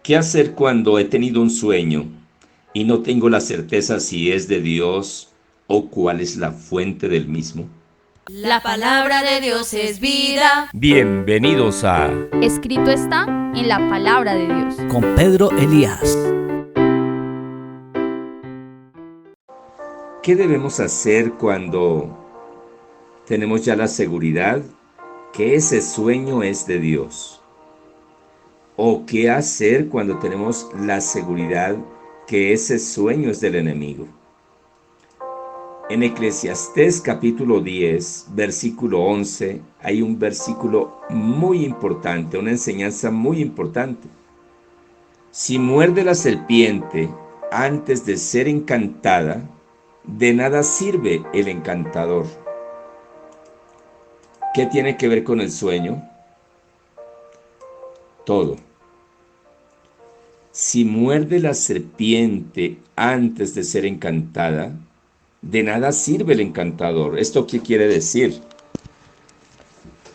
¿Qué hacer cuando he tenido un sueño y no tengo la certeza si es de Dios o cuál es la fuente del mismo? La palabra de Dios es vida. Bienvenidos a Escrito está en la palabra de Dios. con Pedro Elías. ¿Qué debemos hacer cuando tenemos ya la seguridad que ese sueño es de Dios? ¿O qué hacer cuando tenemos la seguridad que ese sueño es del enemigo? En Eclesiastés capítulo 10, versículo 11, hay un versículo muy importante, una enseñanza muy importante. Si muerde la serpiente antes de ser encantada, de nada sirve el encantador. ¿Qué tiene que ver con el sueño? Todo. Si muerde la serpiente antes de ser encantada, de nada sirve el encantador. ¿Esto qué quiere decir?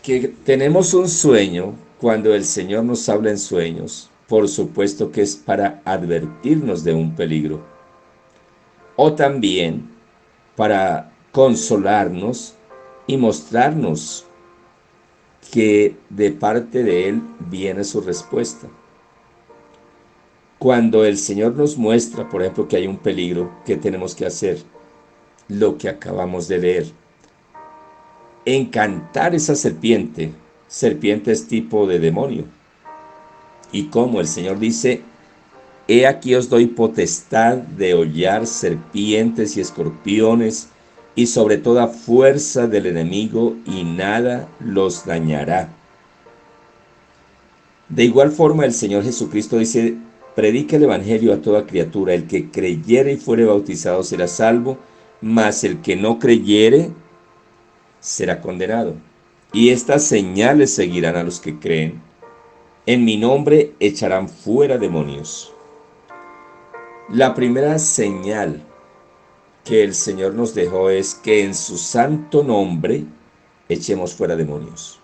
Que tenemos un sueño cuando el Señor nos habla en sueños. Por supuesto que es para advertirnos de un peligro. O también para consolarnos y mostrarnos que de parte de Él viene su respuesta. Cuando el Señor nos muestra, por ejemplo, que hay un peligro, ¿qué tenemos que hacer? Lo que acabamos de leer. Encantar esa serpiente. Serpiente es tipo de demonio. Y como el Señor dice, he aquí os doy potestad de hollar serpientes y escorpiones y sobre toda fuerza del enemigo y nada los dañará. De igual forma el Señor Jesucristo dice, predica el evangelio a toda criatura, el que creyere y fuere bautizado será salvo, mas el que no creyere será condenado. Y estas señales seguirán a los que creen. En mi nombre echarán fuera demonios. La primera señal que el Señor nos dejó es que en su santo nombre echemos fuera demonios.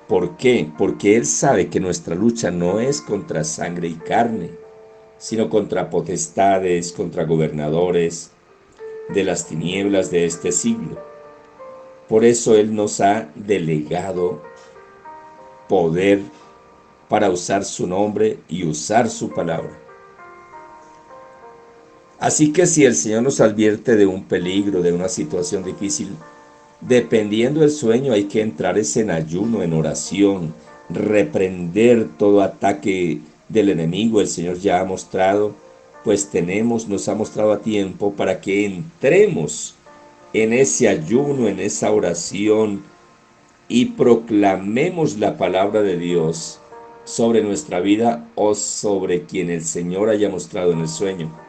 ¿Por qué? Porque Él sabe que nuestra lucha no es contra sangre y carne, sino contra potestades, contra gobernadores de las tinieblas de este siglo. Por eso Él nos ha delegado poder para usar su nombre y usar su palabra. Así que si el Señor nos advierte de un peligro, de una situación difícil, dependiendo del sueño hay que entrar en ayuno, en oración, reprender todo ataque del enemigo. El Señor ya ha mostrado, pues nos ha mostrado a tiempo para que entremos en ese ayuno, en esa oración y proclamemos la palabra de Dios sobre nuestra vida o sobre quien el Señor haya mostrado en el sueño.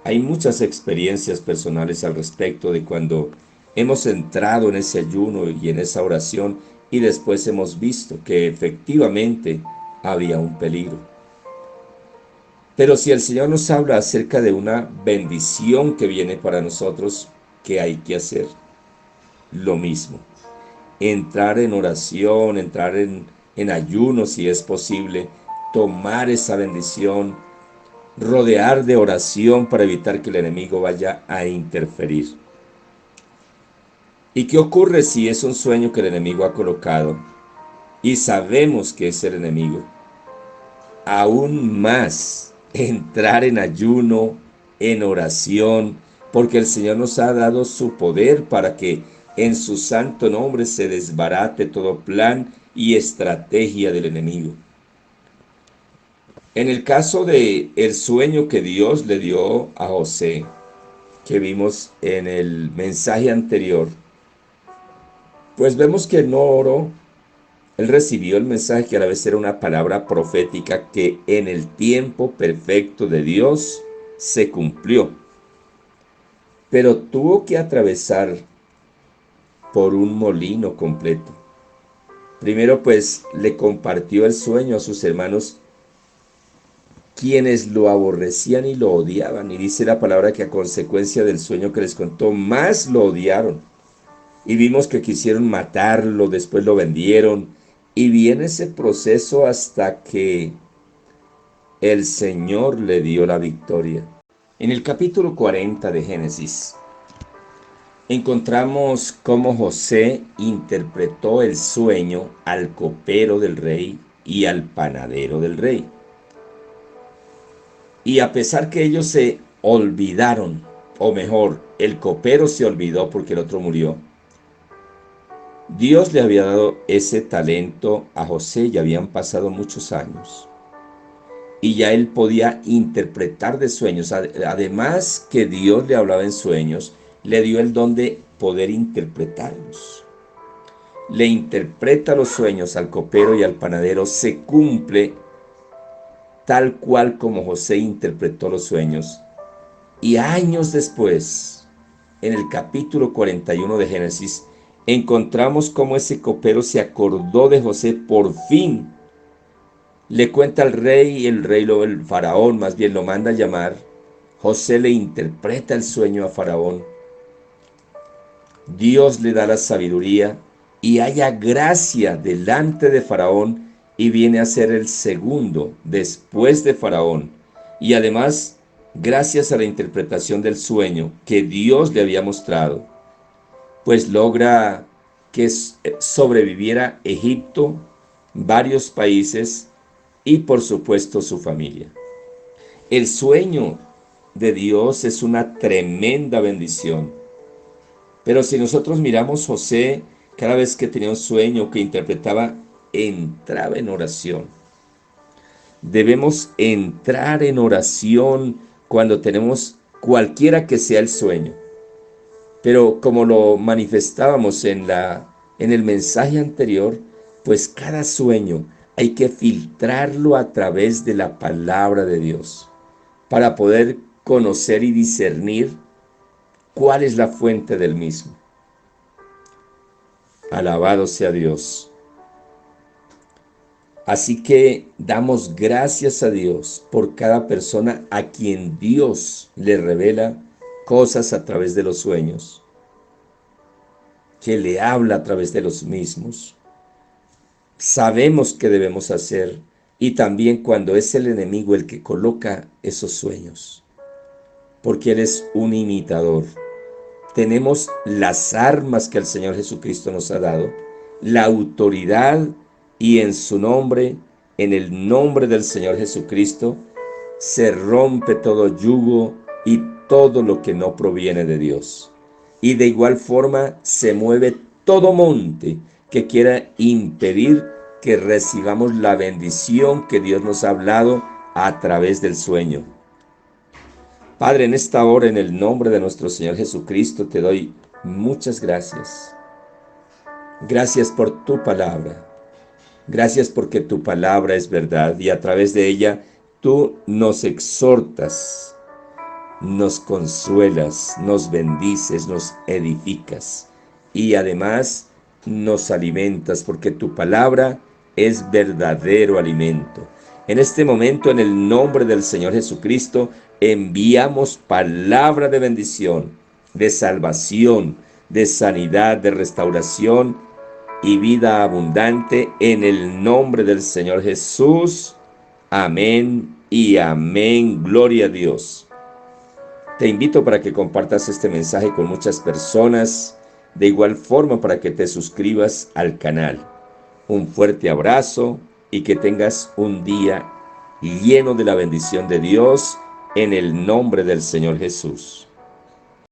Hay muchas experiencias personales al respecto de cuando hemos entrado en ese ayuno y en esa oración y después hemos visto que efectivamente había un peligro. Pero si el Señor nos habla acerca de una bendición que viene para nosotros, ¿qué hay que hacer? Lo mismo. Entrar en oración, entrar en ayuno si es posible, tomar esa bendición, rodear de oración para evitar que el enemigo vaya a interferir. ¿Y qué ocurre si es un sueño que el enemigo ha colocado y sabemos que es el enemigo? Aún más entrar en ayuno, en oración, porque el Señor nos ha dado su poder para que en su santo nombre se desbarate todo plan y estrategia del enemigo. En el caso de el sueño que Dios le dio a José, que vimos en el mensaje anterior, pues vemos que no oró. Él recibió el mensaje que a la vez era una palabra profética que en el tiempo perfecto de Dios se cumplió. Pero tuvo que atravesar por un molino completo. Primero pues le compartió el sueño a sus hermanos, quienes lo aborrecían y lo odiaban. Y dice la palabra que a consecuencia del sueño que les contó, más lo odiaron. Y vimos que quisieron matarlo, después lo vendieron. Y viene ese proceso hasta que el Señor le dio la victoria. En el capítulo 40 de Génesis, encontramos cómo José interpretó el sueño al copero del rey y al panadero del rey. Y a pesar que ellos se olvidaron, o mejor, el copero se olvidó porque el otro murió, Dios le había dado ese talento a José y habían pasado muchos años. Y ya él podía interpretar de sueños. Además que Dios le hablaba en sueños, le dio el don de poder interpretarlos. Le interpreta los sueños al copero y al panadero. Se cumple tal cual como José interpretó los sueños. Y años después, en el capítulo 41 de Génesis, encontramos cómo ese copero se acordó de José por fin. Le cuenta al rey y el faraón más bien lo manda a llamar. José le interpreta el sueño a faraón. Dios le da la sabiduría y haya gracia delante de faraón y viene a ser el segundo después de faraón. Y además, gracias a la interpretación del sueño que Dios le había mostrado, pues logra que sobreviviera Egipto, varios países y por supuesto su familia. El sueño de Dios es una tremenda bendición. Pero si nosotros miramos José, cada vez que tenía un sueño que interpretaba, entraba en oración. Debemos entrar en oración cuando tenemos cualquiera que sea el sueño. Pero como lo manifestábamos en el mensaje anterior, pues cada sueño hay que filtrarlo a través de la palabra de Dios para poder conocer y discernir cuál es la fuente del mismo. Alabado sea Dios. Así que damos gracias a Dios por cada persona a quien Dios le revela cosas a través de los sueños, que le habla a través de los mismos. Sabemos qué debemos hacer y también cuando es el enemigo el que coloca esos sueños, porque él es un imitador. Tenemos las armas que el Señor Jesucristo nos ha dado, la autoridad, y en su nombre, en el nombre del Señor Jesucristo, se rompe todo yugo y todo lo que no proviene de Dios. Y de igual forma se mueve todo monte que quiera impedir que recibamos la bendición que Dios nos ha hablado a través del sueño. Padre, en esta hora, en el nombre de nuestro Señor Jesucristo, te doy muchas gracias. Gracias por tu palabra. Gracias porque tu palabra es verdad y a través de ella tú nos exhortas, nos consuelas, nos bendices, nos edificas y además nos alimentas porque tu palabra es verdadero alimento. En este momento, en el nombre del Señor Jesucristo, enviamos palabra de bendición, de salvación, de sanidad, de restauración y vida abundante en el nombre del Señor Jesús. Amén y amén. Gloria a Dios. Te invito para que compartas este mensaje con muchas personas, de igual forma para que te suscribas al canal. Un fuerte abrazo y que tengas un día lleno de la bendición de Dios en el nombre del Señor Jesús.